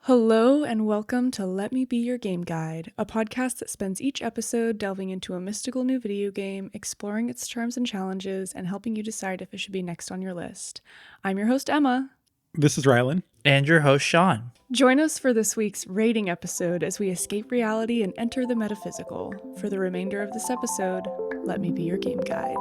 Hello and welcome to Let Me Be Your Game Guide, a podcast that spends each episode delving into a mystical new video game, exploring its charms and challenges, and helping you decide if it should be next on your list. I'm your host, Emma. This is Rylan. And your host, Shawn. Join us for this week's rating episode as we escape reality and enter the metaphysical. For the remainder of this episode, let me be your game guide.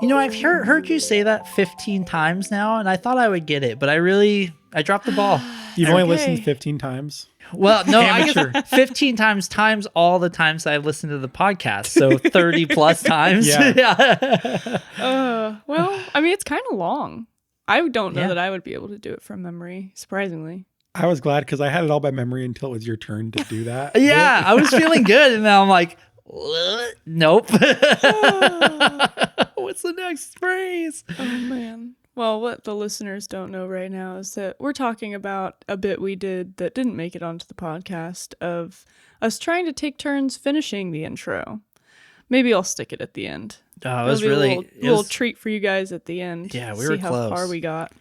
You know, I've heard you say that 15 times now, and I thought I would get it, but I dropped the ball. You've only listened 15 times? Well, no, I guess 15 times all the times I've listened to the podcast, so 30 plus times. Yeah. Well, I mean, it's kind of long. I don't know that I would be able to do it from memory, surprisingly. I was glad because I had it all by memory until it was your turn to do that. Yeah, I was feeling good, and now I'm like, nope. What's the next phrase? Oh, man. Well, what the listeners don't know right now is that we're talking about a bit we did that didn't make it onto the podcast of us trying to take turns finishing the intro. Maybe I'll stick it at the end. Oh, it was really a little treat for you guys at the end. Yeah, we see were how close. far we got.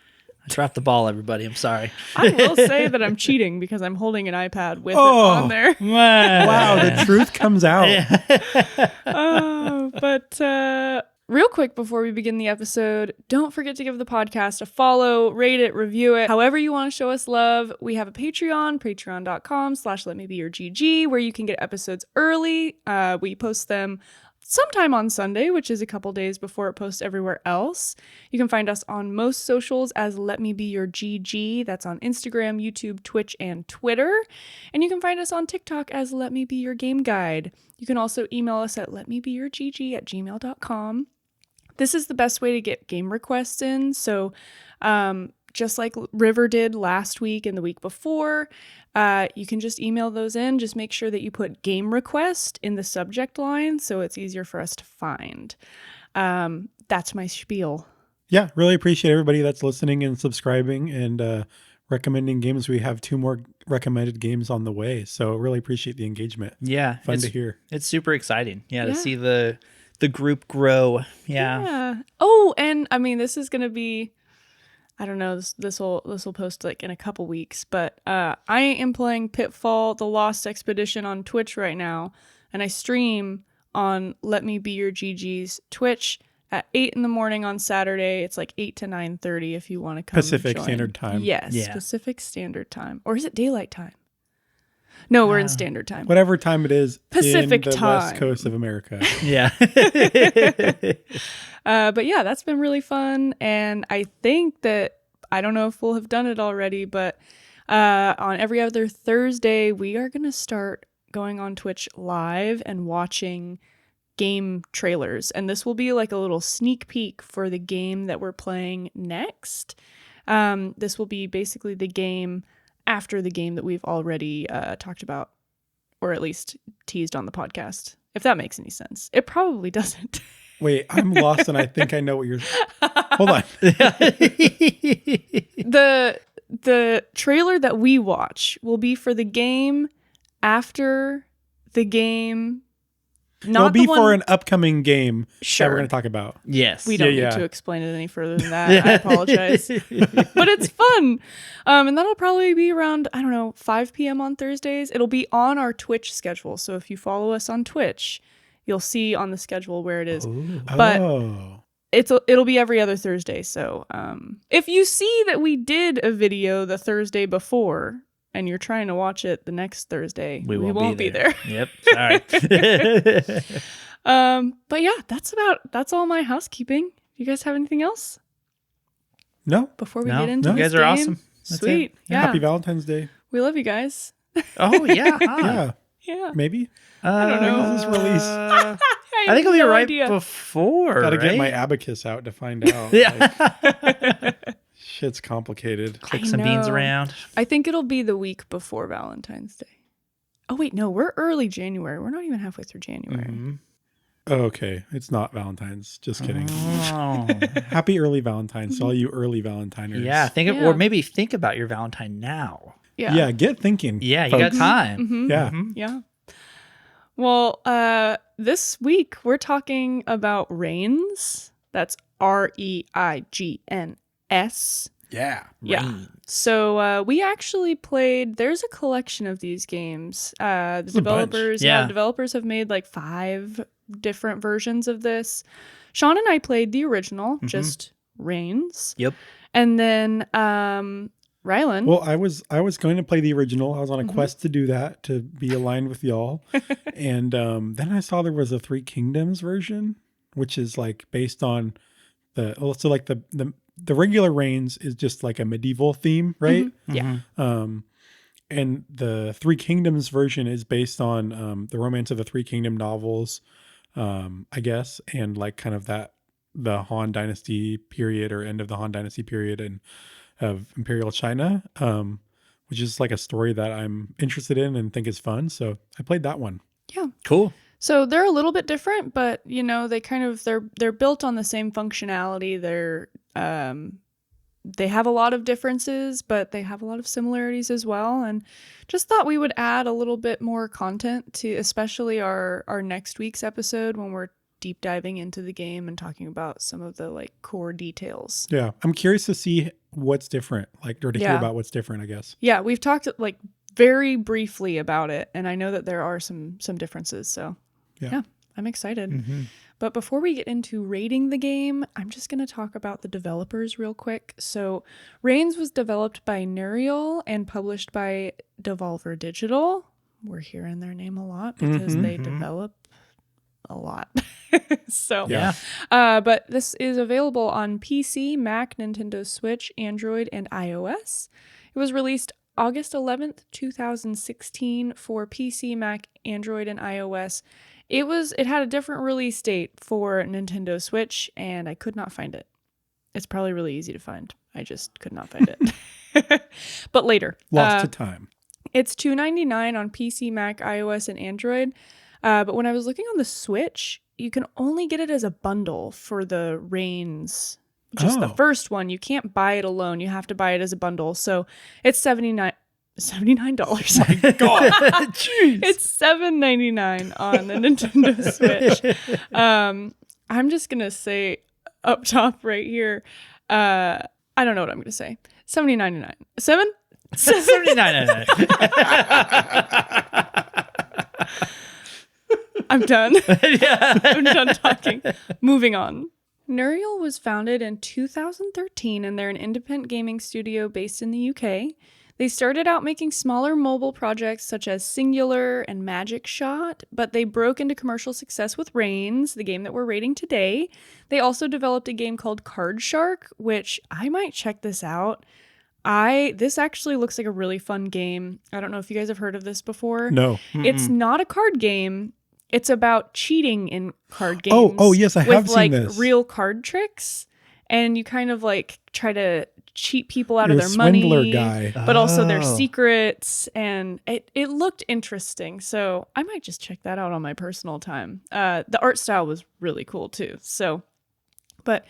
I dropped the ball, everybody. I'm sorry. I will say that I'm cheating because I'm holding an iPad with it on there. Wow, the truth comes out. But real quick before we begin the episode, don't forget to give the podcast a follow, rate it, review it. However you want to show us love. We have a Patreon, patreon.com/letmebeyourgg, where you can get episodes early. We post them sometime on Sunday, which is a couple days before it posts everywhere else. You can find us on most socials as Let Me Be Your GG. That's on Instagram, YouTube, Twitch, and Twitter. And you can find us on TikTok as Let Me Be Your Game Guide. You can also email us at letmebeyourgg@gmail.com. This is the best way to get game requests in. So just like River did last week and the week before, you can just email those in. Just make sure that you put game request in the subject line so it's easier for us to find. That's my spiel. Yeah, really appreciate everybody that's listening and subscribing and recommending games. We have 2 more recommended games on the way. So really appreciate the engagement. Yeah. Fun to hear. It's super exciting. Yeah, to see the group grow. Yeah. Oh, and I mean, this is going to be, I don't know, this will post like in a couple weeks, but I am playing Pitfall: The Lost Expedition on Twitch right now, and I stream on Let Me Be Your GG's Twitch at 8 in the morning on Saturday. It's like 8 to 9:30 if you want to come. Pacific Standard Time. Yes, Pacific Standard Time. Or is it Daylight Time? No, we're in Standard Time. Whatever time it is Pacific in the time. West Coast of America. Yeah. But yeah, that's been really fun. And I think that, I don't know if we'll have done it already, but on every other Thursday, we are going to start going on Twitch live and watching game trailers. And this will be like a little sneak peek for the game that we're playing next. This will be basically the game after the game that we've already talked about, or at least teased on the podcast, if that makes any sense. It probably doesn't. Wait, I'm lost and I think I know what you're... Hold on. The trailer that we watch will be for the game after the game. It'll be for an upcoming game that we're going to talk about. Yes. We don't need to explain it any further than that. I apologize. But it's fun. And that'll probably be around, I don't know, 5 p.m. on Thursdays. It'll be on our Twitch schedule. So if you follow us on Twitch, you'll see on the schedule where it is. Ooh. But it'll be every other Thursday. So if you see that we did a video the Thursday before and you're trying to watch it the next Thursday, we won't be there. Yep. Sorry. But yeah, that's all my housekeeping. You guys have anything else? No. Before we get into you guys this are game? awesome. That's Sweet. Yeah. Happy Valentine's Day. We love you guys. Oh, yeah. Yeah. Yeah. Maybe. I don't know. When does this release? I think it'll be right before. Gotta right? get my abacus out to find out. Yeah. Shit's complicated. Click some beans around. I think it'll be the week before Valentine's Day. Oh, wait, no, we're early January. We're not even halfway through January. Mm-hmm. Oh, okay. It's not Valentine's. Just kidding. Oh. Happy early Valentine's to all you early Valentiners. Yeah, or maybe think about your Valentine now. Yeah. Yeah, get thinking. Yeah, you folks. got time. Mm-hmm. Yeah. Mm-hmm. Yeah. Well, this week we're talking about Reigns. That's Reighns. Yeah. Yeah. Reigns. So we actually played. There's a collection of these games. The a bunch. developers, Yeah. developers have made like 5 different versions of this. Shawn and I played the original, just Reigns, Yep. and then Rylan. Well, I was going to play the original. I was on a quest to do that, to be aligned with y'all. And then I saw there was a Three Kingdoms version, which is like based on the regular Reigns is just like a medieval theme, right? Yeah. And the Three Kingdoms version is based on the Romance of the Three Kingdom novels, I guess, and like kind of the Han Dynasty period or end of the Han Dynasty period and of Imperial China, which is like a story that I'm interested in and think is fun. So I played that one. Yeah. Cool. So they're a little bit different, but they kind of they're built on the same functionality. They have a lot of differences, but they have a lot of similarities as well. And just thought we would add a little bit more content to especially our next week's episode when we're deep diving into the game and talking about some of the like core details. Yeah. I'm curious to see what's different, like, or to hear Yeah. about what's different, I guess. Yeah, we've talked like very briefly about it, and I know that there are some differences. So yeah, I'm excited. But before we get into rating the game, I'm just going to talk about the developers real quick. So Reigns was developed by Nuriel and published by Devolver Digital. We're hearing their name a lot because they develop a lot. So Yeah. but this is available on PC, Mac, Nintendo Switch, Android, and iOS. It was released August 11th, 2016 for PC, Mac, Android, and iOS. It had a different release date for Nintendo Switch, and I could not find it. It's probably really easy to find. I just could not find it. But later. Lost to time. It's $2.99 on PC, Mac, iOS, and Android. But when I was looking on the Switch, you can only get it as a bundle for the Reigns. Just the Oh. first one. You can't buy it alone. You have to buy it as a bundle. So it's $79. God. It's $7.99 on the Nintendo Switch. I'm just gonna say up top right here. I don't know what I'm gonna say. $79.99. $79.99. I'm done. Yeah. I'm done talking. Moving on. Nuriel was founded in 2013, and they're an independent gaming studio based in the UK. They started out making smaller mobile projects such as Singular and Magic Shot, but they broke into commercial success with Reigns, the game that we're rating today. They also developed a game called Card Shark, which I might check this out. This actually looks like a really fun game. I don't know if you guys have heard of this before. No. It's not a card game. It's about cheating in card games. Oh, yes, I have with, seen like, this. real card tricks, and you kind of like try to cheat people out You're of a their money, swindler guy. but also their Oh. secrets, and it looked interesting. So I might just check that out on my personal time. The art style was really cool too. So, but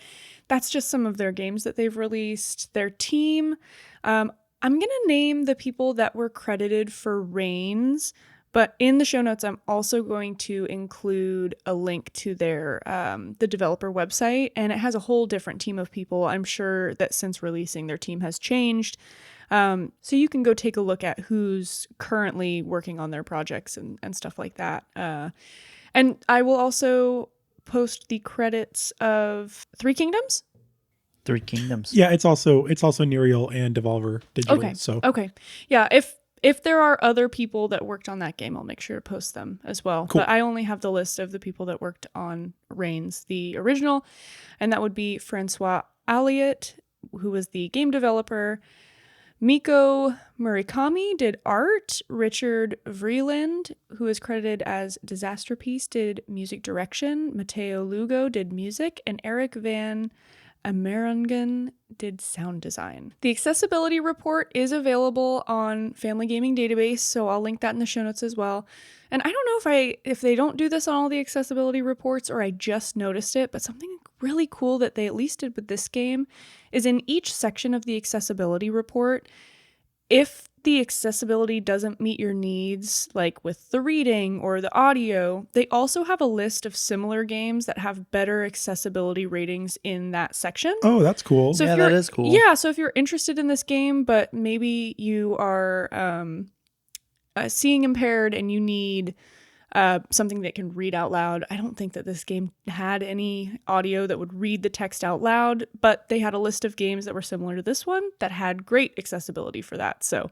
that's just some of their games that they've released. Their team, I'm gonna name the people that were credited for Reigns. But in the show notes, I'm also going to include a link to their the developer website, and it has a whole different team of people. I'm sure that since releasing, their team has changed. So you can go take a look at who's currently working on their projects and stuff like that. And I will also post the credits of Three Kingdoms. Three Kingdoms. Yeah, it's also Nuriel and Devolver Digital. Okay. So Okay. Yeah. If there are other people that worked on that game, I'll make sure to post them as well. Cool. But I only have the list of the people that worked on Reigns, the original, and that would be Francois Alliot, who was the game developer. Miko Murakami did art. Richard Vreeland, who is credited as Disaster Piece, did music direction. Matteo Lugo did music, and Eric Van Amerongen did sound design. The accessibility report is available on Family Gaming Database, so I'll link that in the show notes as well. And I don't know if they don't do this on all the accessibility reports or I just noticed it, but something really cool that they at least did with this game is in each section of the accessibility report, if the accessibility doesn't meet your needs, like with the reading or the audio, they also have a list of similar games that have better accessibility ratings in that section. Oh, that's cool. So Yeah, if you're, that is cool. Yeah, so if you're interested in this game, but maybe you are seeing impaired and you need something that can read out loud. I don't think that this game had any audio that would read the text out loud, but they had a list of games that were similar to this one that had great accessibility for that. So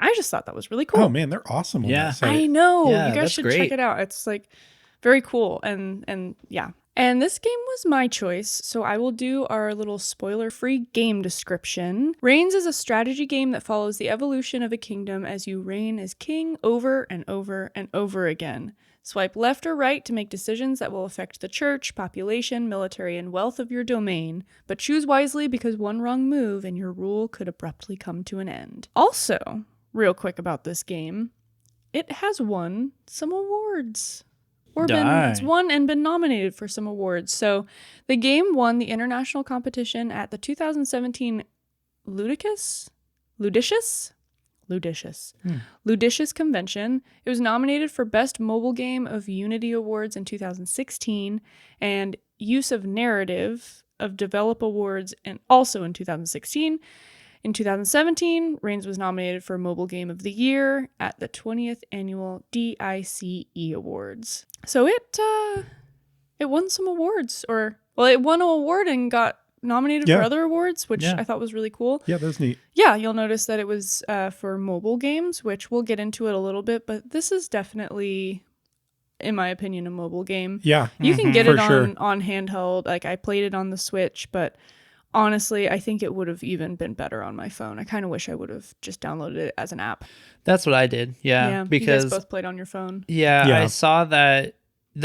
I just thought that was really cool. Oh man, they're awesome on Yeah. that site. I know. Yeah, You guys that's should great. check it out. It's like very cool. And yeah. And this game was my choice, so I will do our little spoiler-free game description. Reigns is a strategy game that follows the evolution of a kingdom as you reign as king over and over and over again. Swipe left or right to make decisions that will affect the church, population, military, and wealth of your domain, but choose wisely because one wrong move and your rule could abruptly come to an end. Also, real quick about this game, it has won some awards. It's won and been nominated for some awards. So the game won the international competition at the 2017 Ludicious Convention. It was nominated for Best Mobile Game of Unity Awards in 2016 and Use of Narrative of Develop Awards and also in 2016. In 2017, Reigns was nominated for Mobile Game of the Year at the 20th Annual DICE Awards. So it won some awards, it won an award and got nominated for other awards, which I thought was really cool. Yeah, that's neat. Yeah, you'll notice that it was for mobile games, which we'll get into it a little bit, but this is definitely, in my opinion, a mobile game. Yeah. You can get For it sure. on handheld. Like I played it on the Switch, but honestly, I think it would have even been better on my phone. I kind of wish I would have just downloaded it as an app. That's what I did. Yeah. Because you guys both played on your phone. Yeah, Yeah. I saw that.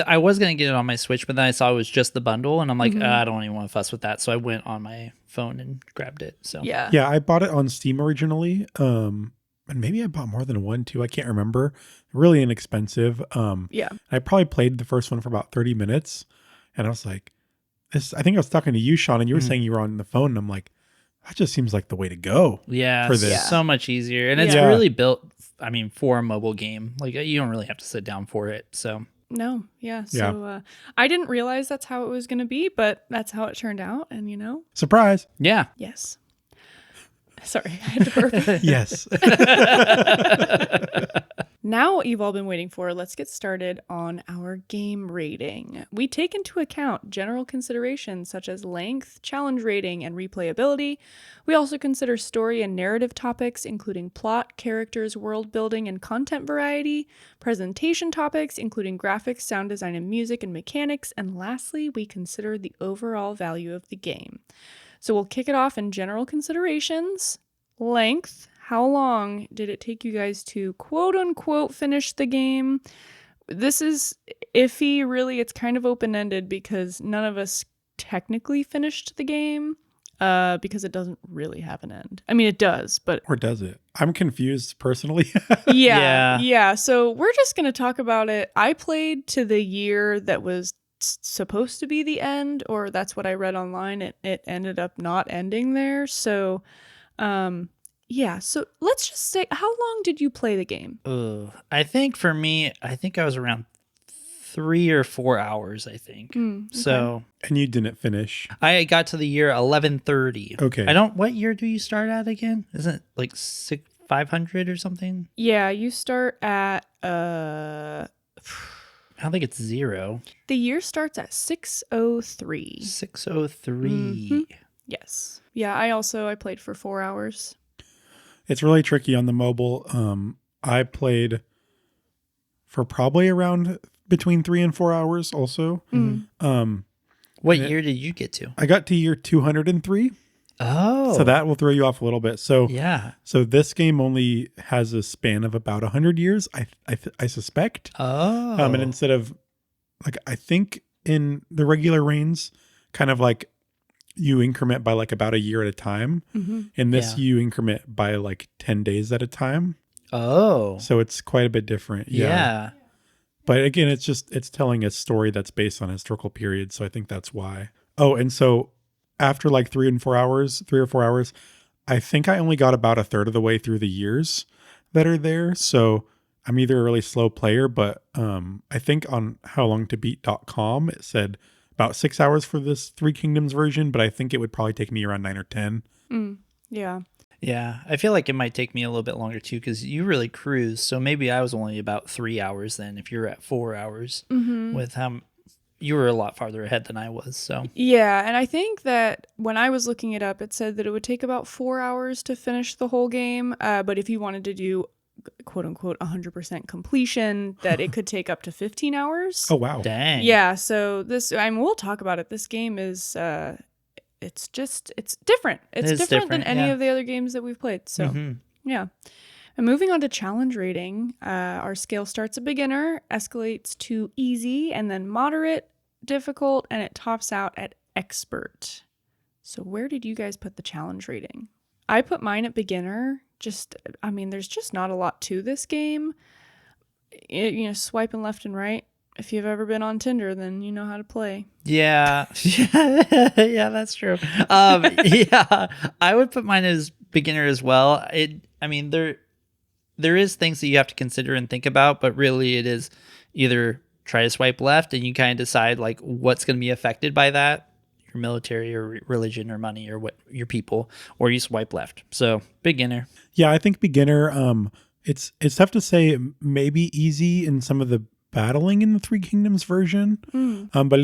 I was going to get it on my Switch, but then I saw it was just the bundle, and I'm like, I don't even want to fuss with that. So I went on my phone and grabbed it. So Yeah. Yeah, I bought it on Steam originally. And maybe I bought more than one too. I can't remember. Really inexpensive. Yeah. I probably played the first one for about 30 minutes. And I was like, I think I was talking to you, Shawn, and you were saying you were on the phone. And I'm like, that just seems like the way to go. yeah, For this. so much easier, and it's Yeah. really built. I mean, for a mobile game, like you don't really have to sit down for it. So No, yeah. So I didn't realize that's how it was going to be, but that's how it turned out. And Surprise. yeah, yes. Sorry, I had to burp. Yes. Now what you've all been waiting for, let's get started on our game rating. We take into account general considerations such as length, challenge rating, and replayability. We also consider story and narrative topics, including plot, characters, world building, and content variety, presentation topics, including graphics, sound design, and music, and mechanics, and lastly, we consider the overall value of the game. So we'll kick it off in general considerations. Length. How long did it take you guys to quote unquote finish the game? This is iffy, really. It's kind of open-ended because none of us technically finished the game because it doesn't really have an end. I mean, it does, but Or does it? I'm confused personally. yeah. So we're just going to talk about it. I played to the year that was supposed to be the end, or that's what I read online. It ended up not ending there. So, yeah, so let's just say, how long did you play the game? I think for me, I was around 3 or 4 hours. I think Okay. so. And you didn't finish. I got to the year 1130. Okay. What year do you start at again? Isn't it like 500 or something? Yeah, you start at I don't think it's 0. the year starts at 603. 603. Yes. Yeah, I played for 4 hours. It's really tricky on the mobile. I played for probably around between 3 and 4 hours also. What year did you get to? I got to year 203. Oh, So that will throw you off a little bit. So yeah. So this game only has a span of about 100 years, I suspect. Oh, And instead of, like, I think in the regular reigns, kind of like you increment by like about a year at a time. In this, Yeah. you increment by like 10 days at a time. oh, So it's quite a bit different. yeah. But again, it's telling a story that's based on a historical period. So I think that's why. Oh, and so after like 3 or 4 hours, I think I only got about a third of the way through the years that are there. So I'm either a really slow player, but I think on howlongtobeat.com it said about 6 hours for this Three Kingdoms version, but I think it would probably take me around 9 or 10. Yeah. Yeah, I feel like it might take me a little bit longer too because you really cruise. So maybe I was only about 3 hours then. If you're at 4 hours, with how you were a lot farther ahead than I was. So Yeah, and I think that when I was looking it up, it said that it would take about 4 hours to finish the whole game. But if you wanted to do quote unquote 100% completion, that it could take up to 15 hours. Oh, wow. dang. Yeah, so this, I mean, we'll talk about it. This game is, it's different. It's It is different than different, any yeah. of the other games that we've played. So, yeah. And moving on to challenge rating, our scale starts at beginner, escalates to easy, and then moderate, difficult, and it tops out at expert. So where did you guys put the challenge rating? I put mine at beginner. There's just not a lot to this game. Swiping left and right. If you've ever been on Tinder, then you know how to play. Yeah. Yeah, that's true. Yeah, I would put mine as beginner as well. There is things that you have to consider and think about, but really it is either try to swipe left and you kind of decide like what's going to be affected by that, your military or religion or money or what your people, or you swipe left. So beginner. Yeah, I think beginner, it's tough to say, maybe easy in some of the battling in the Three Kingdoms version. But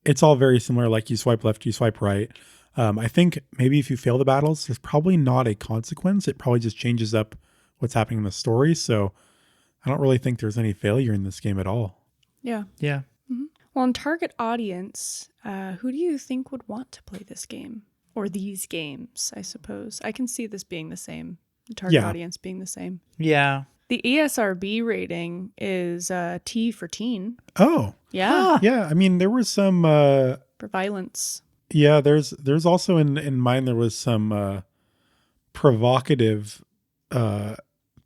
it's all very similar. Like you swipe left, you swipe right. I think maybe if you fail the battles, there's probably not a consequence. It probably just changes up what's happening in the story. So I don't really think there's any failure in this game at all. Yeah. Yeah. Well, in target audience, who do you think would want to play this game? Or these games, I suppose. I can see this being the same. The target audience being the same. Yeah. The ESRB rating is T for teen. Oh. Yeah. Yeah. I mean, there was some... For violence. Yeah, there's also in mine, there was some provocative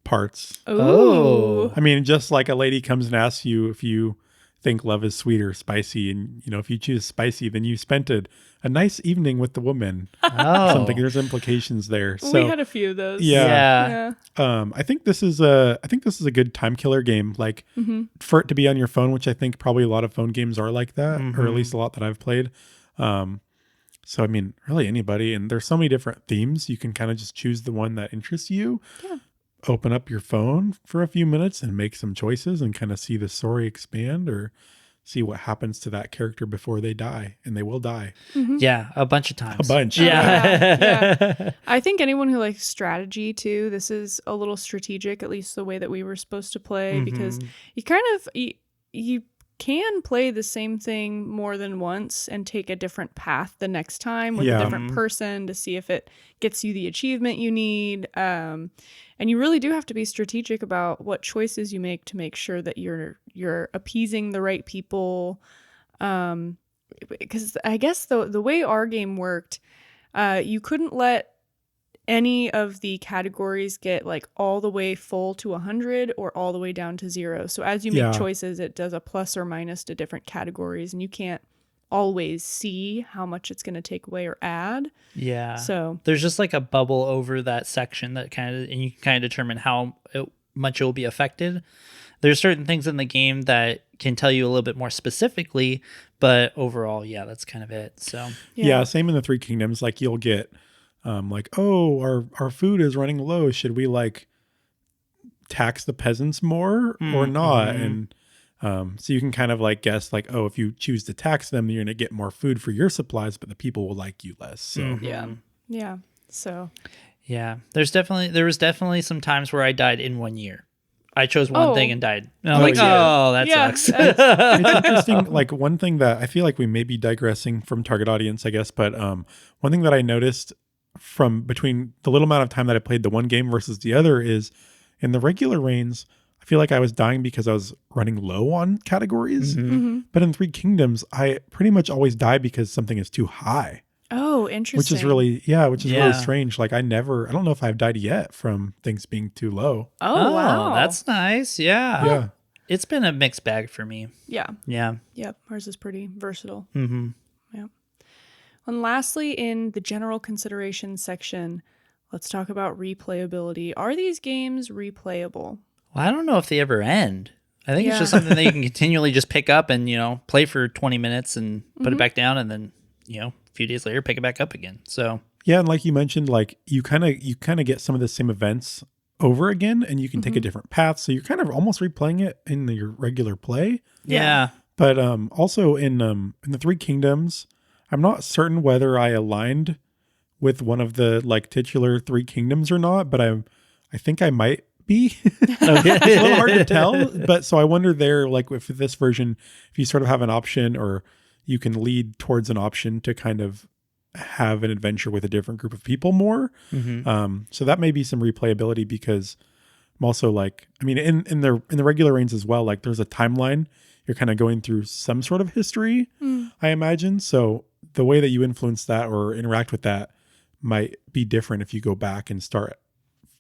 parts. Oh. I mean, just like a lady comes and asks you if you think love is sweet or spicy, and if you choose spicy, then you spent a nice evening with the woman. Oh. Something. There's implications there. So We had a few of those. yeah. Yeah. I think this is a good time killer game. Like for it to be on your phone, which I think probably a lot of phone games are like that, or at least a lot that I've played. So I mean, really anybody, and there's so many different themes. You can kind of just choose the one that interests you. Yeah. Open up your phone for a few minutes and make some choices and kind of see the story expand or see what happens to that character before they die, and they will die. Yeah, a bunch of times. A bunch. Yeah. I think anyone who likes strategy too, this is a little strategic, at least the way that we were supposed to play, because you kind of you can play the same thing more than once and take a different path the next time with a different person to see if it gets you the achievement you need. And you really do have to be strategic about what choices you make to make sure that you're appeasing the right people. Because I guess the way our game worked, you couldn't let any of the categories get like all the way full to 100 or all the way down to 0. So as you make choices, it does a plus or minus to different categories, and you can't always see how much it's going to take away or add. Yeah. So there's just like a bubble over that section that and you can kind of determine how much it will be affected. There's certain things in the game that can tell you a little bit more specifically, but overall, yeah, that's kind of it. So yeah, same in the Three Kingdoms. Like you'll get like, oh, our food is running low. Should we like tax the peasants more or not? And so you can kind of like guess like, oh, if you choose to tax them, you're going to get more food for your supplies, but the people will like you less. So yeah. So yeah, there was definitely some times where I died in 1 year. I chose one thing and died. And I'm that sucks. It's interesting. Like one thing that I feel like we may be digressing from target audience, I guess, but one thing that I noticed from between the little amount of time that I played the one game versus the other is in the regular reigns, I feel like I was dying because I was running low on categories. But in Three Kingdoms, I pretty much always die because something is too high. Oh, interesting. Which is really strange. Like I don't know if I've died yet from things being too low. Oh, wow. That's nice. Yeah. Yeah. It's been a mixed bag for me. Yeah. Yeah. Yep. Ours is pretty versatile. Yeah. And lastly, in the general consideration section, let's talk about replayability. Are these games replayable? Well, I don't know if they ever end. I think it's Yeah. just something that you can continually just pick up and, play for 20 minutes and put it back down, and then, a few days later pick it back up again. So Yeah, and like you mentioned, like you kind of get some of the same events over again, and you can take a different path. So you're kind of almost replaying it in your regular play. yeah. But also in the Three Kingdoms, I'm not certain whether I aligned with one of the like titular Three Kingdoms or not, but I think I might be. It's a little hard to tell, but so I wonder there, like with this version, if you sort of have an option or you can lead towards an option to kind of have an adventure with a different group of people more. So that may be some replayability, because I'm also like, I mean, in the regular reigns as well, like there's a timeline. You're kind of going through some sort of history, I imagine. So the way that you influence that or interact with that might be different if you go back and start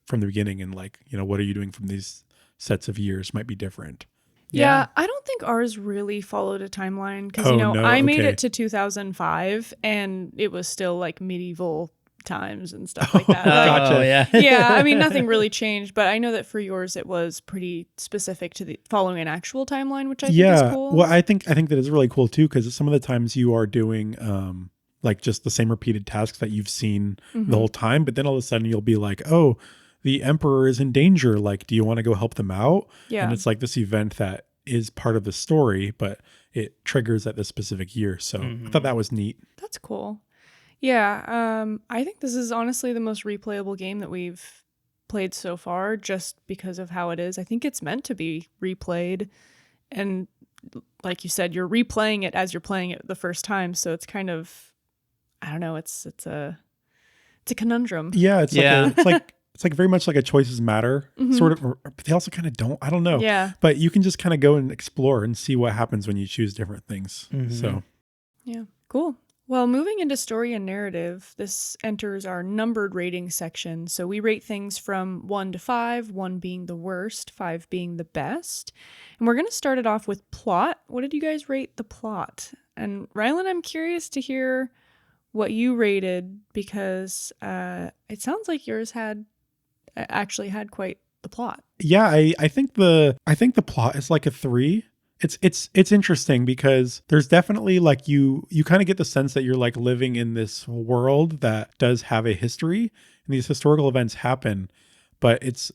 from the beginning, and like, what are you doing from these sets of years might be different. Yeah, I don't think ours really followed a timeline because, Oh, no? I made Okay. it to 2005 and it was still like medieval times and stuff like that. Gotcha. Oh, yeah. Yeah, I mean, nothing really changed, but I know that for yours it was pretty specific to the following an actual timeline, which I think is cool. Well, I think that is really cool too, because some of the times you are doing like just the same repeated tasks that you've seen the whole time, but then all of a sudden you'll be like, oh, the emperor is in danger. Like, do you want to go help them out? Yeah. And it's like this event that is part of the story, but it triggers at this specific year. So I thought that was neat. That's cool. Yeah, I think this is honestly the most replayable game that we've played so far, just because of how it is. I think it's meant to be replayed, and like you said, you're replaying it as you're playing it the first time, so it's kind of, I don't know, it's a conundrum. Yeah, Yeah. It's like very much like a choices matter sort of, but they also kind of don't. I don't know. Yeah. But you can just kind of go and explore and see what happens when you choose different things. So Yeah, cool. Well, moving into story and narrative, this enters our numbered rating section. So we rate things from 1 to 5, 1 being the worst, 5 being the best. And we're going to start it off with plot. What did you guys rate the plot? And Rylan, I'm curious to hear what you rated, because it sounds like yours actually had quite the plot. yeah, I think the plot is like a 3. It's interesting because there's definitely like you kind of get the sense that you're like living in this world that does have a history and these historical events happen, but it's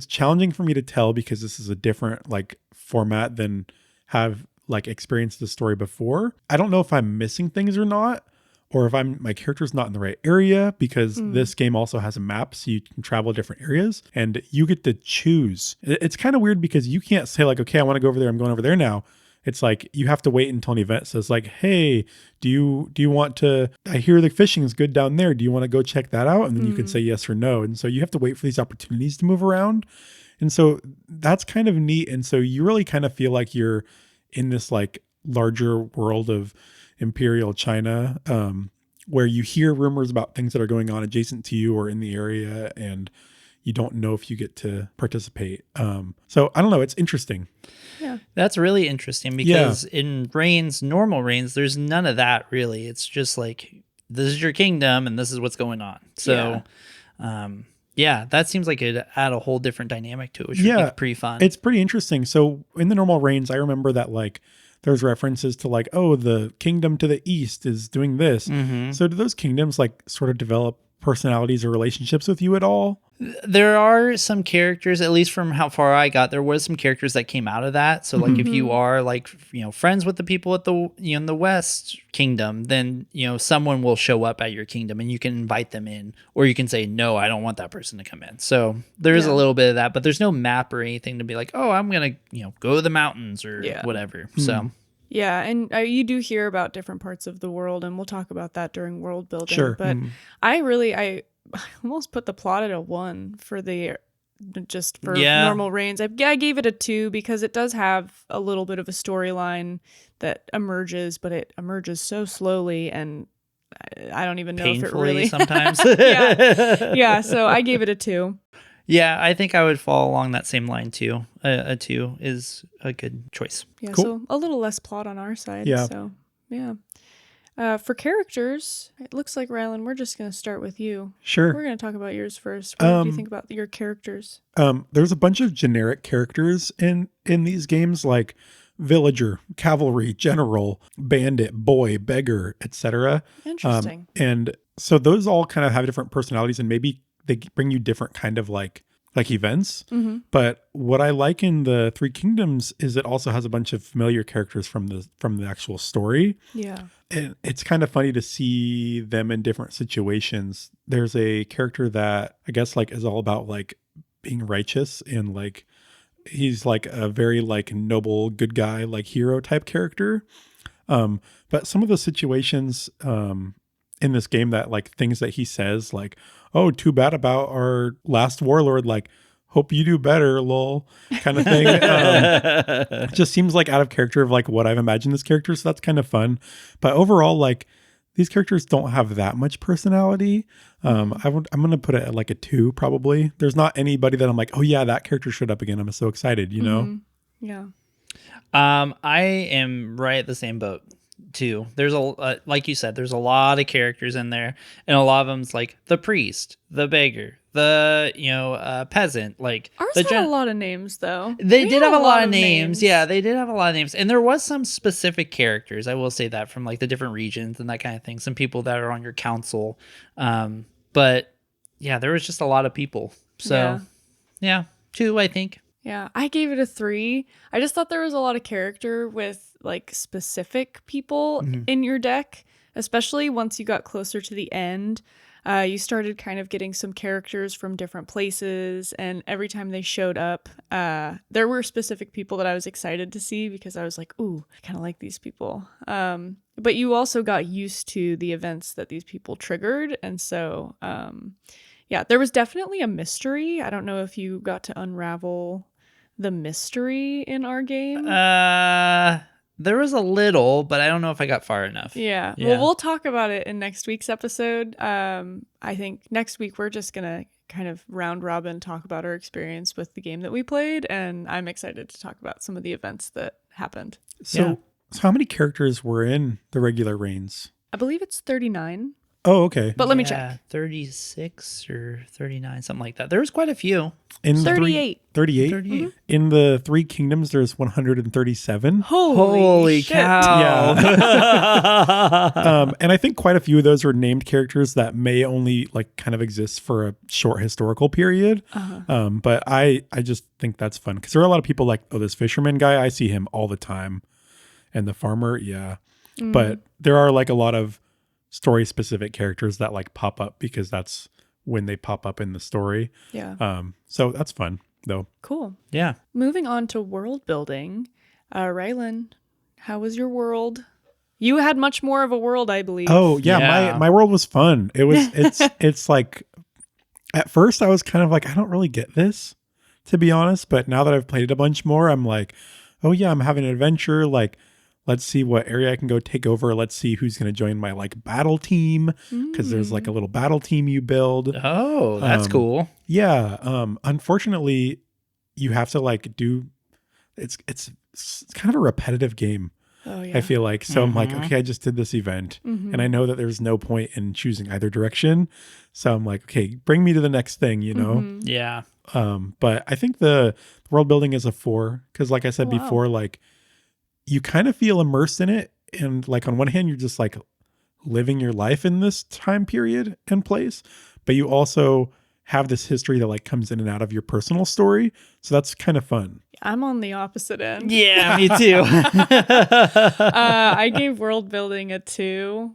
challenging for me to tell because this is a different like format than have like experienced the story before. I don't know if I'm missing things or not, or if my character's not in the right area, because this game also has a map, so you can travel different areas and you get to choose. It's kind of weird because you can't say like, okay, I want to go over there, I'm going over there now. It's like you have to wait until an event says like, hey, do you want to, I hear the fishing is good down there, do you want to go check that out? And then you can say yes or no. And so you have to wait for these opportunities to move around. And so that's kind of neat. And so you really kind of feel like you're in this like larger world of Imperial China, where you hear rumors about things that are going on adjacent to you or in the area, and you don't know if you get to participate. So I don't know. It's interesting. Yeah. That's really interesting because in normal reigns, there's none of that really. It's just like, this is your kingdom and this is what's going on. So, that seems like it'd add a whole different dynamic to it, which would be pretty fun. It's pretty interesting. So in the normal reigns, I remember that like there's references to like, oh, the kingdom to the east is doing this. So do those kingdoms like sort of develop personalities or relationships with you at all? There are some characters, at least from how far I got, there was some characters that came out of that. So like if you are like, friends with the people at the, in the West Kingdom, then, someone will show up at your kingdom and you can invite them in, or you can say, no, I don't want that person to come in. So there is a little bit of that, but there's no map or anything to be like, oh, I'm going to, go to the mountains or whatever. So. Yeah, and you do hear about different parts of the world, and we'll talk about that during world building. Sure. But I almost put the plot at a 1 for normal reigns. I gave it a 2 because it does have a little bit of a storyline that emerges, but it emerges so slowly, and I don't even know if it really sometimes. yeah. So I gave it a 2. Yeah, I think I would fall along that same line too. A 2 is a good choice. Yeah, Cool. so a little less plot on our side. Yeah. So, yeah. For characters, it looks like, Rylan, we're just going to start with you. Sure. We're going to talk about yours first. What do you think about your characters? There's a bunch of generic characters in these games, like villager, cavalry, general, bandit, boy, beggar, etc. Interesting. And so those all kind of have different personalities, and maybe they bring you different kind of like events. Mm-hmm. But what I like in the Three Kingdoms is it also has a bunch of familiar characters from the actual story. Yeah. And it's kind of funny to see them in different situations. There's a character that I guess like is all about like being righteous, and like he's like a very like noble good guy, like hero type character. But some of the situations in this game, that like things that he says, like, oh, too bad about our last warlord, like, hope you do better, lol, kind of thing. It just seems like out of character of like what I've imagined this character. So that's kind of fun. But overall, like, these characters don't have that much personality. I'm going to put it at like a 2 probably. There's not anybody that I'm like, oh yeah, that character showed up again. I'm so excited, you know? Yeah. I am right at the same boat too. There's like you said, there's a lot of characters in there, and a lot of them's like the priest, the beggar, the peasant. Like Ours the had a lot of names, though. They We did had have a lot of names. Yeah, they did have a lot of names, and there was some specific characters. I will say that, from like the different regions and that kind of thing. Some people that are on your council, but yeah, there was just a lot of people. So yeah 2, I think. Yeah, I gave it a 3. I just thought there was a lot of character with like specific people in your deck, especially once you got closer to the end. You started kind of getting some characters from different places, and every time they showed up, there were specific people that I was excited to see because I was like, ooh, I kind of like these people. But you also got used to the events that these people triggered, and so yeah, there was definitely a mystery. I don't know if you got to unravel the mystery in our game. There was a little, but I don't know if I got far enough. Yeah. Well, we'll talk about it in next week's episode. I think next week we're just going to kind of round robin talk about our experience with the game that we played, and I'm excited to talk about some of the events that happened. So how many characters were in the regular reigns? I believe it's 39. Oh, okay. But let me check. 36 or 39, something like that. There was quite a few. In 38. 38? 38. Mm-hmm. In the Three Kingdoms, there's 137. Holy shit. cow. Yeah. And I think quite a few of those are named characters that may only like kind of exist for a short historical period. But I just think that's fun because there are a lot of people like, oh, this fisherman guy, I see him all the time. And the farmer, yeah. But there are like a lot of story specific characters that like pop up because that's when they pop up in the story. Yeah. So that's fun though. Cool. Yeah. Moving on to world building. Rylan, how was your world? You had much more of a world, I believe. Oh yeah. My world was fun. It's like, at first I was kind of like, I don't really get this, to be honest. But now that I've played it a bunch more, I'm like, oh yeah, I'm having an adventure. Like, let's see what area I can go take over. Let's see who's going to join my like battle team, because there's like a little battle team you build. Oh, that's cool. Yeah. Unfortunately, you have to like do. It's kind of a repetitive game. Oh yeah. I feel like so. I'm like, okay, I just did this event, and I know that there's no point in choosing either direction. So I'm like, okay, bring me to the next thing. You know. Yeah. But I think the world building is a 4 because, like I said before, like, you kind of feel immersed in it. And like, on one hand, you're just like living your life in this time period and place, but you also have this history that like comes in and out of your personal story. So that's kind of fun. I'm on the opposite end. Yeah, me too. I gave world building a 2.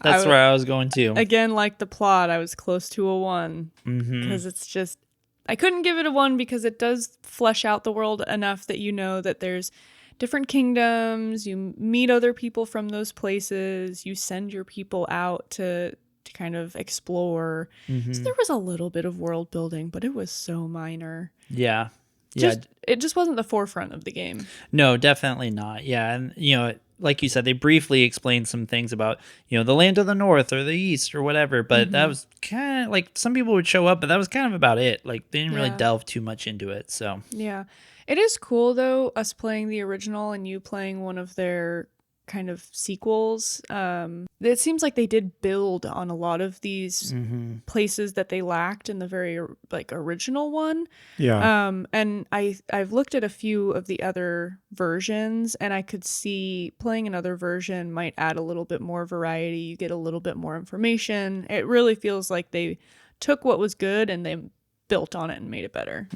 That's where I was going to. Again, like the plot, I was close to a 1 because it's just, I couldn't give it a 1 because it does flesh out the world enough that you know that there's different kingdoms, you meet other people from those places, you send your people out to kind of explore. So there was a little bit of world building, but it was so minor. Yeah. It just wasn't the forefront of the game. No, definitely not. Yeah. And, like you said, they briefly explained some things about, the land of the north or the east or whatever, but that was kind of like, some people would show up, but that was kind of about it. Like, they didn't really delve too much into it. So, yeah. It is cool, though, us playing the original and you playing one of their kind of sequels. It seems like they did build on a lot of these places that they lacked in the very like original one. Yeah. And I've looked at a few of the other versions, and I could see playing another version might add a little bit more variety. You get a little bit more information. It really feels like they took what was good and they built on it and made it better,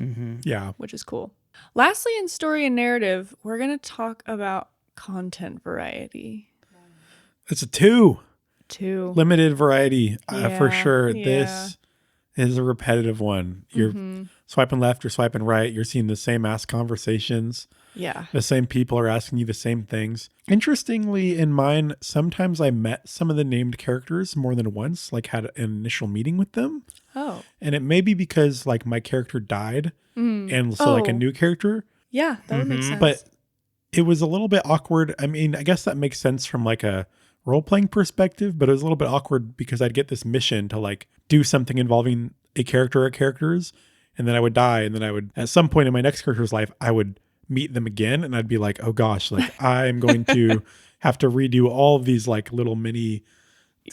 Yeah. which is cool. Lastly, in story and narrative, we're going to talk about content variety. It's a 2. Too. Limited variety for Yeah, sure. yeah. This is a repetitive one. You're swiping left or swiping right. You're seeing the same ass conversations. Yeah. The same people are asking you the same things. Interestingly, in mine, sometimes I met some of the named characters more than once, like had an initial meeting with them. Oh. And it may be because like my character died and so like a Oh. new character, Yeah, that would make sense. but it was a little bit awkward. I mean, I guess that makes sense from like a role-playing perspective, but it was a little bit awkward because I'd get this mission to like do something involving a character or characters, and then I would die, and then I would, at some point in my next character's life, I would meet them again, and I'd be like, oh gosh, like I'm going to have to redo all of these like little mini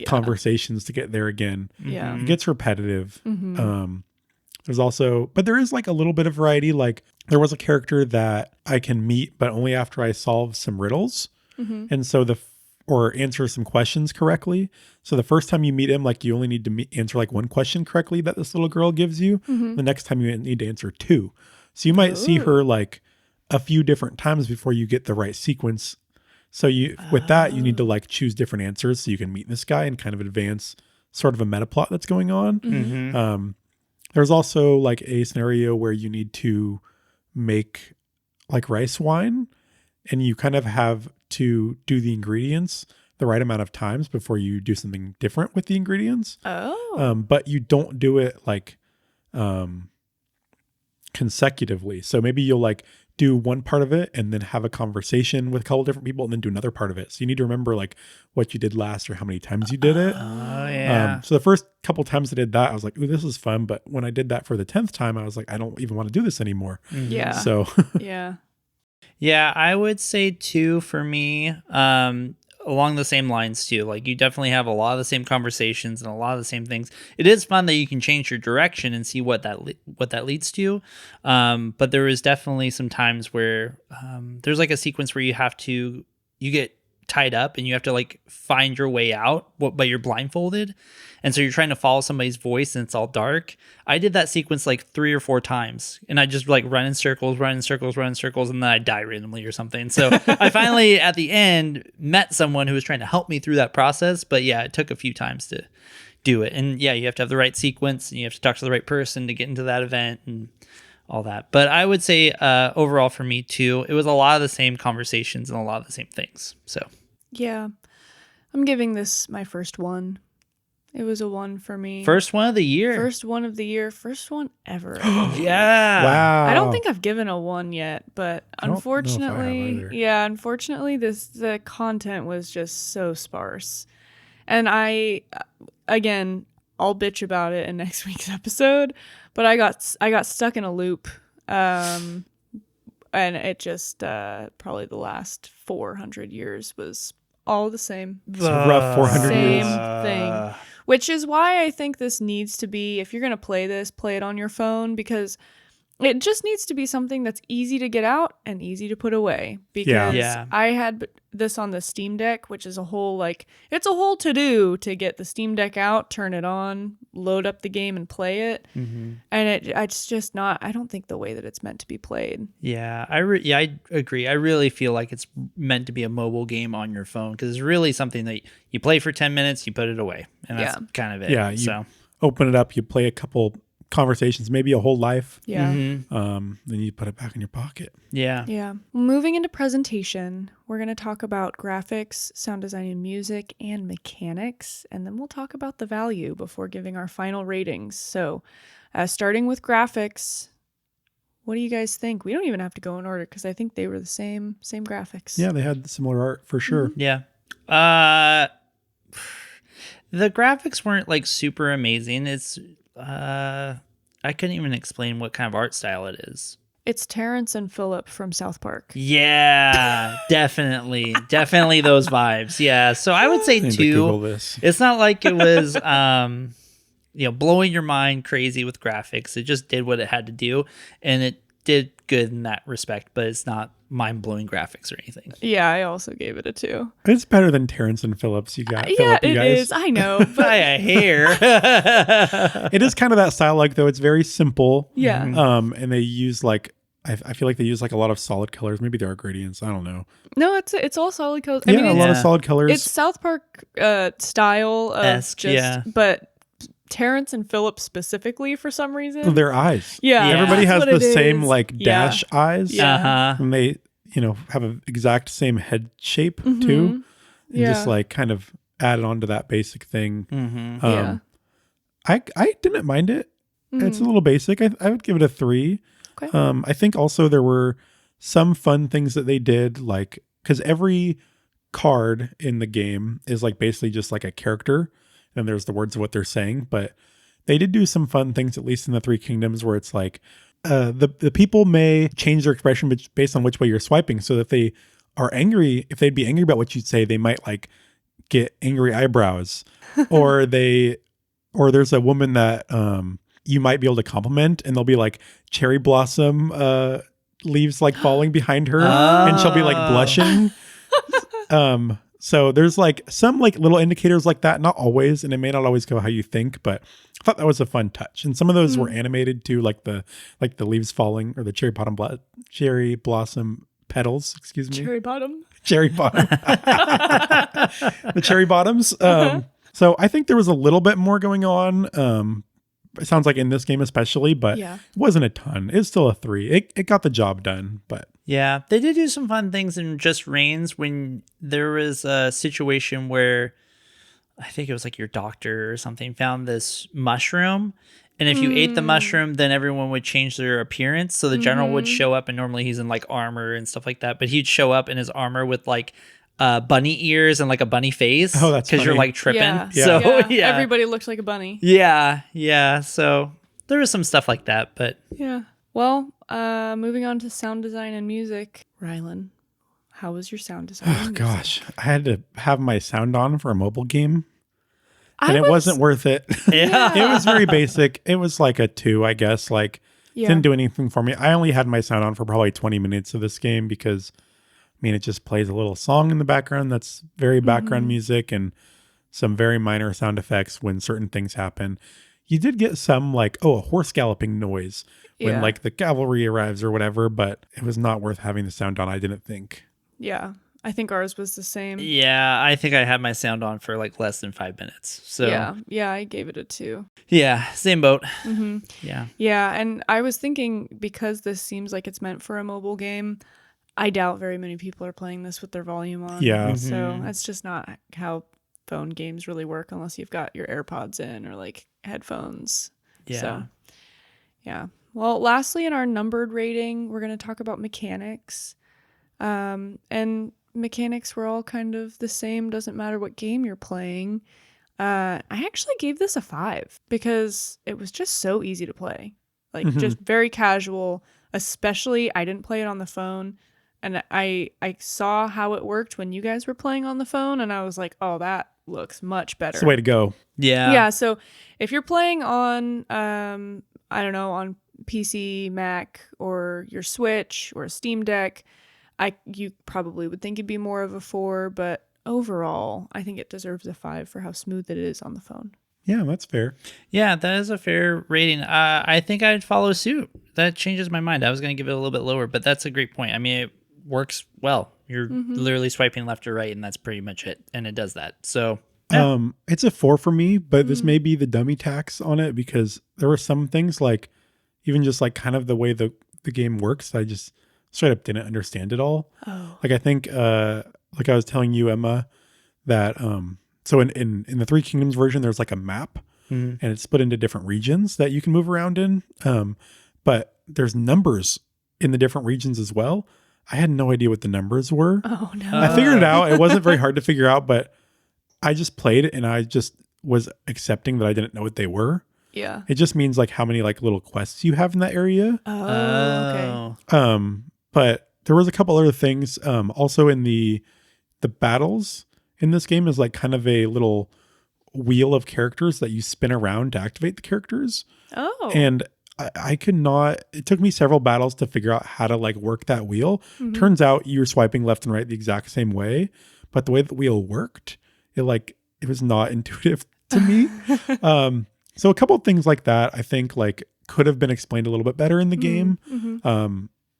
conversations to get there again. Yeah. It gets repetitive. There's also, but there is like a little bit of variety. Like there was a character that I can meet, but only after I solve some riddles. And so or answer some questions correctly. So the first time you meet him, like you only need to answer like one question correctly that this little girl gives you. The next time you need to answer 2. So you might see her like a few different times before you get the right sequence. So with that, you need to like choose different answers so you can meet this guy and kind of advance sort of a meta plot that's going on. There's also like a scenario where you need to make like rice wine, and you kind of have to do the ingredients the right amount of times before you do something different with the ingredients. But you don't do it like consecutively. So maybe you'll like do one part of it and then have a conversation with a couple different people and then do another part of it. So you need to remember like what you did last or how many times you did it. Oh, yeah. So the first couple times I did that, I was like, ooh, this is fun. But when I did that for the 10th time, I was like, I don't even want to do this anymore. Yeah. So Yeah. Yeah, I would say 2 for me. Along the same lines too. Like you definitely have a lot of the same conversations and a lot of the same things. It is fun that you can change your direction and see what that leads to. But there is definitely some times where there's like a sequence where you get tied up and you have to like find your way out, but you're blindfolded. And so you're trying to follow somebody's voice and it's all dark. I did that sequence like 3 or 4 times and I just like run in circles, and then I die randomly or something. So I finally at the end met someone who was trying to help me through that process. But yeah, it took a few times to do it. And yeah, you have to have the right sequence and you have to talk to the right person to get into that event and all that. But I would say overall for me too, it was a lot of the same conversations and a lot of the same things. So Yeah. I'm giving this my first one. It was a 1 for me. first one of the year. First one of the year. First one ever. Yeah. wow. I don't think I've given a 1 yet, but don't know if I have unfortunately, unfortunately, the content was just so sparse. And again, I'll bitch about it in next week's episode, but I got stuck in a loop. And it just, probably the last 400 years was all the same. It's a rough 400 Same years. thing. Which is why I think this needs to be, if you're going to play this, play it on your phone, because it just needs to be something that's easy to get out and easy to put away. Because Yeah. I had this on the Steam Deck, which is a whole, like, it's a whole to-do to get the Steam Deck out, turn it on, load up the game and play it. And it's just not, I don't think the way that it's meant to be played. Yeah, I agree. I really feel like it's meant to be a mobile game on your phone because it's really something that you play for 10 minutes, you put it away, and that's kind of it. Yeah, you open it up, you play a couple conversations, maybe a whole life. Yeah. Then you put it back in your pocket. Yeah. Yeah. Moving into presentation, we're going to talk about graphics, sound design and music, and mechanics. And then we'll talk about the value before giving our final ratings. So starting with graphics, what do you guys think? We don't even have to go in order because I think they were the same graphics. Yeah, they had similar art for sure. Yeah. The graphics weren't like super amazing. It's I couldn't even explain what kind of art style it is. It's Terrence and Phillip from South Park. Yeah, definitely those vibes. Yeah, so I would say I need to Google 2. this. It's not like it was blowing your mind crazy with graphics. It just did what it had to do, and it did good in that respect, but it's not mind-blowing graphics or anything. Yeah, I also gave it a 2. It's better than Terrence and Phillips. You got Yeah, Phillip, you it guys. is. I know, but By a hair. It is kind of that style, like though it's very simple. yeah. And they use like I feel like they use like a lot of solid colors. Maybe there are gradients. I don't know. No, it's all solid colors. Yeah, I mean, a it's, lot of Yeah. solid colors. it's South Park style of Esque, just, yeah. but Terrence and Phillip specifically for some reason. Their eyes. Yeah, Everybody that's has what the it same is. like Yeah. dash eyes. Yeah. Uh-huh. And they, have an exact same head shape too. Mhm. And Yeah. just like kind of added on to that basic thing. Mm-hmm. Yeah. I didn't mind it. It's a Mhm. little basic. I would give it a 3. Okay. I think also there were some fun things that they did, like because every card in the game is like basically just like a character, and there's the words of what they're saying. But they did do some fun things, at least in the Three Kingdoms, where it's like the people may change their expression based on which way you're swiping. So if they are angry, if they'd be angry about what you'd say, they might like get angry eyebrows, or there's a woman that you might be able to compliment, and there'll be like cherry blossom leaves like falling behind her, and she'll be like Oh. blushing. So there's like some like little indicators like that, not always, and it may not always go how you think, but I thought that was a fun touch. And some of those were animated too, like the leaves falling, or the cherry blossom petals, excuse me. Cherry bottom. Cherry bottom. The cherry bottoms. So I think there was a little bit more going on. It sounds like in this game especially, but Yeah. it wasn't a ton. It's still a 3. It got the job done, but Yeah, they did do some fun things in Just Reigns when there was a situation where I think it was like your doctor or something found this mushroom. And if you ate the mushroom, then everyone would change their appearance. So the general would show up, and normally he's in like armor and stuff like that. But he'd show up in his armor with like bunny ears and like a bunny face. Oh, that's because you're funny. like tripping. Yeah. So yeah. Everybody looked like a bunny. Yeah. So there was some stuff like that, but Yeah. Well, moving on to sound design and music. Rylan, how was your sound design? oh and music? gosh, I had to have my sound on for a mobile game, I and it wasn't worth it. yeah. It was very basic. It was like a 2, I guess. Like Yeah. didn't do anything for me. I only had my sound on for probably 20 minutes of this game because it just plays a little song in the background that's very background music and some very minor sound effects when certain things happen. You did get some like, a horse galloping noise when Yeah. like the cavalry arrives or whatever, but it was not worth having the sound on, I didn't think. Yeah. I think ours was the same. Yeah, I think I had my sound on for like less than 5 minutes. So Yeah, I gave it a 2. yeah, same boat. Mm-hmm. Yeah. Yeah, and I was thinking because this seems like it's meant for a mobile game, I doubt very many people are playing this with their volume on. Yeah. So that's just not how phone games really work unless you've got your AirPods in or like headphones. Yeah. So, yeah. Well, lastly, in our numbered rating, we're going to talk about mechanics. And mechanics were all kind of the same. Doesn't matter what game you're playing. I actually gave this a 5 because it was just so easy to play. Like just very casual, especially I didn't play it on the phone. And I saw how it worked when you guys were playing on the phone, and I was like, oh, that looks much better. It's the way to go. Yeah. Yeah, so if you're playing on, I don't know, on PC, Mac, or your Switch or a Steam Deck, you probably would think it'd be more of a 4, but overall, I think it deserves a 5 for how smooth it is on the phone. Yeah, that's fair. Yeah, that is a fair rating. I think I'd follow suit. That changes my mind. I was going to give it a little bit lower, but that's a great point. I mean, it works well. You're literally swiping left or right, and that's pretty much it. And it does that. So, yeah. It's a 4 for me, but this may be the dummy tax on it because there were some things like even just like kind of the way the game works. I just straight up didn't understand it all. Oh. Like I think, like I was telling you, Emma, that so in the Three Kingdoms version, there's like a map and it's split into different regions that you can move around in. But there's numbers in the different regions as well. I had no idea what the numbers were. Oh, no. I figured it out. It wasn't very hard to figure out, but I just played it and I just was accepting that I didn't know what they were. Yeah. It just means like how many like little quests you have in that area. Oh, okay. But there was a couple other things. Also in the battles in this game is like kind of a little wheel of characters that you spin around to activate the characters. Oh. And I could not, it took me several battles to figure out how to like work that wheel. Turns out you're swiping left and right the exact same way, but the way the wheel worked, it was not intuitive to me. So a couple of things like that, I think like could have been explained a little bit better in the game.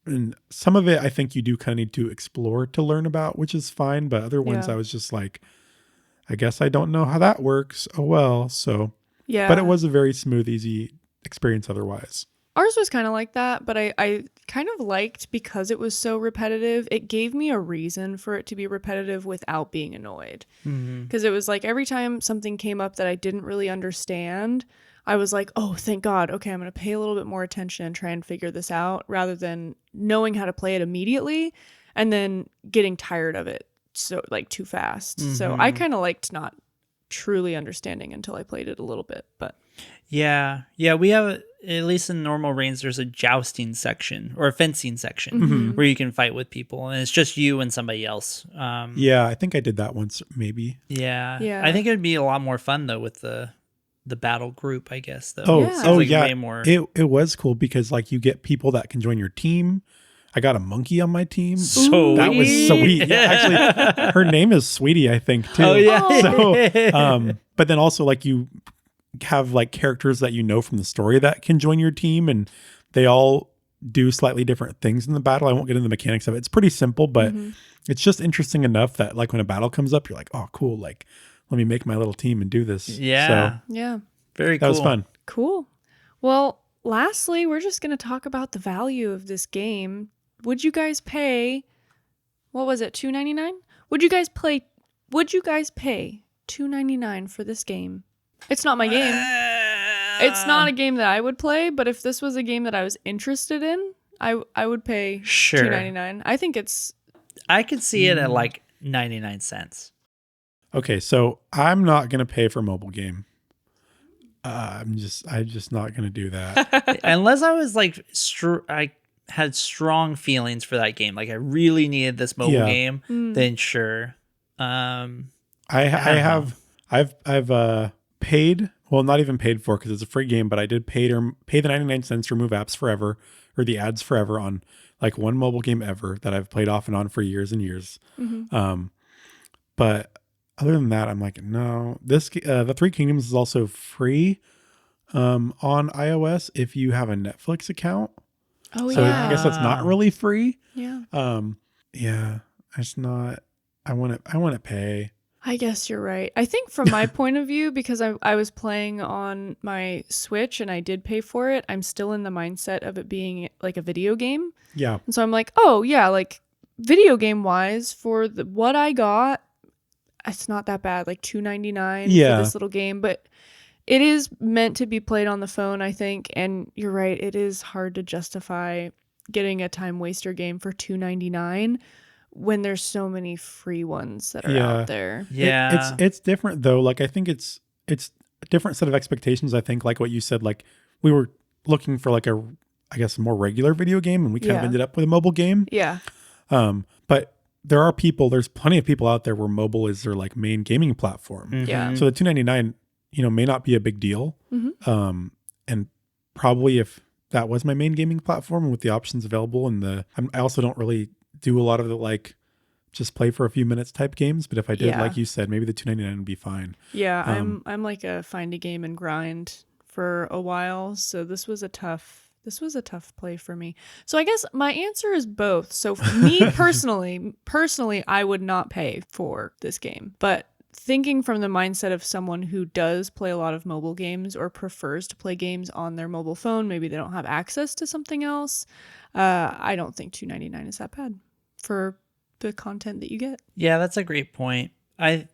And some of it, I think you do kind of need to explore to learn about, which is fine. But other ones, Yeah. I was just like, I guess I don't know how that works. Oh, well. So, Yeah. but it was a very smooth, easy experience otherwise. Ours was kind of like that, but I kind of liked because it was so repetitive. It gave me a reason for it to be repetitive without being annoyed. Because it was like every time something came up that I didn't really understand, I was like, oh, thank God. Okay, I'm going to pay a little bit more attention and try and figure this out rather than knowing how to play it immediately and then getting tired of it so like too fast. So I kind of liked not truly understanding until I played it a little bit, but Yeah, we have, at least in normal reigns, there's a jousting section or a fencing section where you can fight with people, and it's just you and somebody else. Yeah, I think I did that once, maybe. Yeah. I think it would be a lot more fun though with the battle group, I guess. Though. Oh, Yeah. Seems oh like yeah. way more. It was cool because like you get people that can join your team. I got a monkey on my team. So That was sweet. Yeah, actually, her name is Sweetie, I think, too. Oh yeah. So, but then also like you have like characters that you know from the story that can join your team, and they all do slightly different things in the battle. I won't get into the mechanics of it. It's pretty simple, but it's just interesting enough that like when a battle comes up, you're like, oh, cool. Like, let me make my little team and do this. Yeah. So yeah. Very that cool. was fun. Cool. Well, lastly, we're just going to talk about the value of this game. Would you guys pay, what was it, $2.99? Would you guys pay $2.99 for this game? It's not my game. It's not a game that I would play, but if this was a game that I was interested in, I would pay Sure. $2.99. I think it's I could see it at like 99 cents. Okay, so I'm not gonna pay for a mobile game. I'm just not gonna do that. Unless I was like, I had strong feelings for that game. Like I really needed this mobile Yeah. game. Then sure. I've paid, well, not even paid for because it's a free game, but I did pay the 99 cents to remove apps forever or the ads forever on like one mobile game ever that I've played off and on for years and years. But other than that, I'm like, no, the Three Kingdoms is also free on iOS if you have a Netflix account. Oh, So yeah. I guess that's not really free. Yeah. Yeah, it's not, I want to pay. I guess you're right. I think from my point of view, because I was playing on my Switch and I did pay for it, I'm still in the mindset of it being like a video game. Yeah. And so I'm like, oh yeah, like video game wise for what I got, it's not that bad. Like $2.99 Yeah. for this little game, but it is meant to be played on the phone, I think. And you're right, it is hard to justify getting a time waster game for $2.99 when there's so many free ones that are out there. Yeah. It's different though. Like I think it's a different set of expectations. I think like what you said, like we were looking for like a more regular video game and we kind of ended up with a mobile game. Yeah. But there's plenty of people out there where mobile is their like main gaming platform. Yeah. So the $2.99, may not be a big deal. And probably if that was my main gaming platform and with the options available and I also don't really do a lot of the like just play for a few minutes type games, but if I did, like you said, maybe the $2.99 would be fine. Yeah, I'm like a find a game and grind for a while, so this was a tough play for me. So I guess my answer is both. So for me personally, I would not pay for this game. But thinking from the mindset of someone who does play a lot of mobile games or prefers to play games on their mobile phone, maybe they don't have access to something else, I don't think $2.99 is that bad for the content that you get. Yeah, that's a great point. I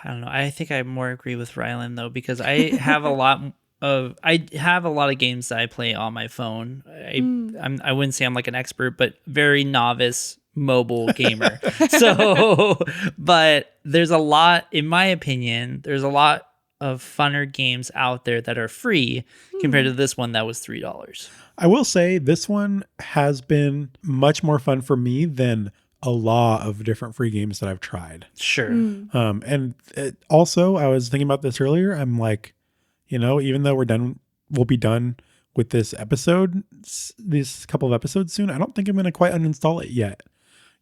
don't know. I think I more agree with Rylan though, because I have a lot of games that I play on my phone. I wouldn't say I'm like an expert, but very novice mobile gamer. So, but there's a lot, in my opinion, there's a lot of funner games out there that are free compared to this one that was $3. I will say this one has been much more fun for me than a lot of different free games that I've tried. Sure. And also, I was thinking about this earlier. I'm like, even though we'll be done with this episode, these couple of episodes soon, I don't think I'm going to quite uninstall it yet.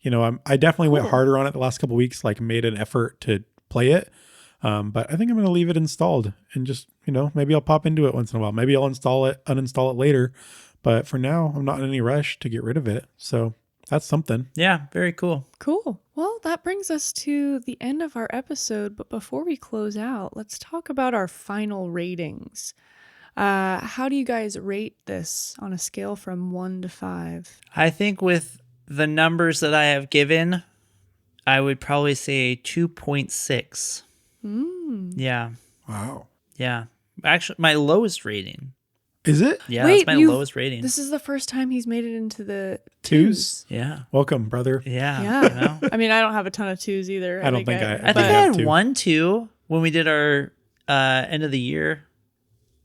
I definitely went harder on it the last couple of weeks, like made an effort to play it. But I think I'm going to leave it installed and just, maybe I'll pop into it once in a while. Maybe I'll uninstall it later. But for now, I'm not in any rush to get rid of it. So that's something. Yeah, very cool. Cool. Well, that brings us to the end of our episode. But before we close out, let's talk about our final ratings. How do you guys rate this on a scale from 1 to 5? I think with the numbers that I have given, I would probably say 2.6. Yeah. Wow. Yeah. Actually, my lowest rating. Is it? Yeah, that's my lowest rating. This is the first time he's made it into the twos. Yeah. Welcome, brother. Yeah. I mean, I don't have a ton of 2s either. I don't think I think I had 1, 2 when we did our end of the year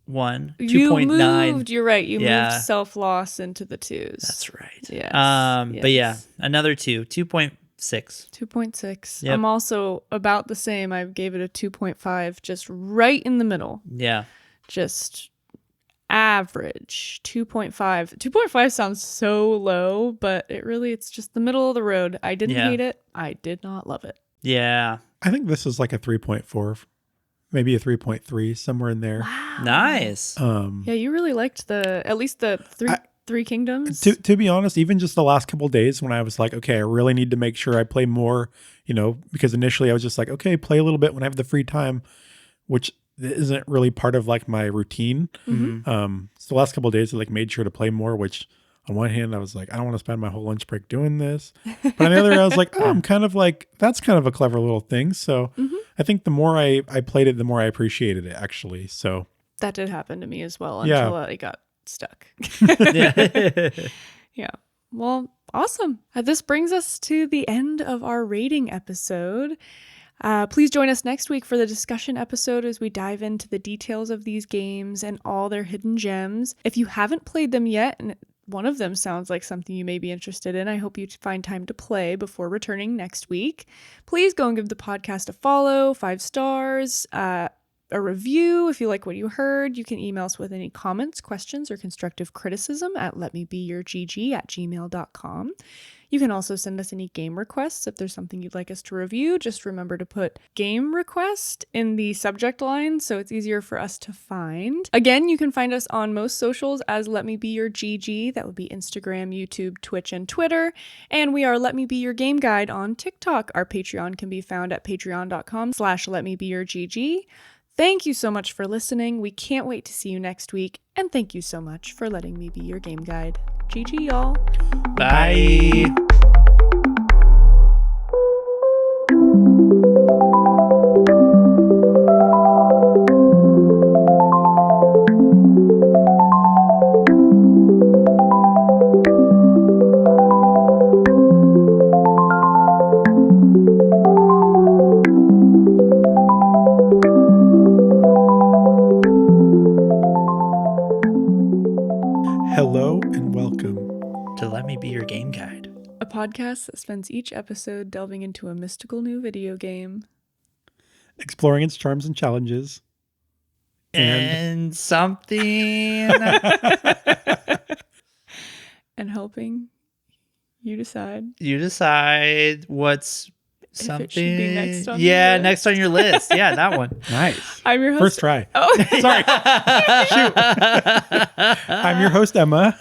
one. 2.9. You're right. You moved self-loss into the 2s. That's right. Yes. But yeah, another 2.6. 2.6. Yep. I'm also about the same. I gave it a 2.5, just right in the middle. Yeah. Just average. 2.5. 2.5 sounds so low, but it's just the middle of the road. I didn't hate it. I did not love it. Yeah. I think this is like a 3.4, maybe a 3.3, somewhere in there. Wow. Nice. Yeah, you really liked at least the Three Kingdoms. To be honest, even just the last couple of days when I was like, okay, I really need to make sure I play more, because initially I was just like, okay, play a little bit when I have the free time, which isn't really part of like my routine. So the last couple of days I like made sure to play more, which on one hand I was like, I don't want to spend my whole lunch break doing this. But on the other, I was like, I'm kind of like, that's kind of a clever little thing. So I think the more I played it, the more I appreciated it actually. So that did happen to me as well until I got stuck. Yeah. Well, awesome. This brings us to the end of our rating episode. Please join us next week for the discussion episode as we dive into the details of these games and all their hidden gems. If you haven't played them yet, and one of them sounds like something you may be interested in, I hope you find time to play before returning next week. Please go and give the podcast a follow, 5 stars, a review. If you like what you heard, you can email us with any comments, questions, or constructive criticism at letmebeyourgg@gmail.com. You can also send us any game requests if there's something you'd like us to review. Just remember to put game request in the subject line so it's easier for us to find. Again, you can find us on most socials as Let Me Be Your GG. That would be Instagram, YouTube, Twitch, and Twitter. And we are Let Me Be Your Game Guide on TikTok. Our Patreon can be found at patreon.com/letmebeyourgg. Thank you so much for listening. We can't wait to see you next week. And thank you so much for letting me be your game guide. GG, y'all. Bye. Hello and welcome To Let Me Be Your Game Guide. A podcast that spends each episode delving into a mystical new video game. exploring its charms and challenges. And something. And helping you decide. You decide what's If it something. should be next on your yeah, list. next on your list. Yeah, that one. Nice. I'm your host. First try. Oh, Sorry. Shoot. I'm your host, Emma.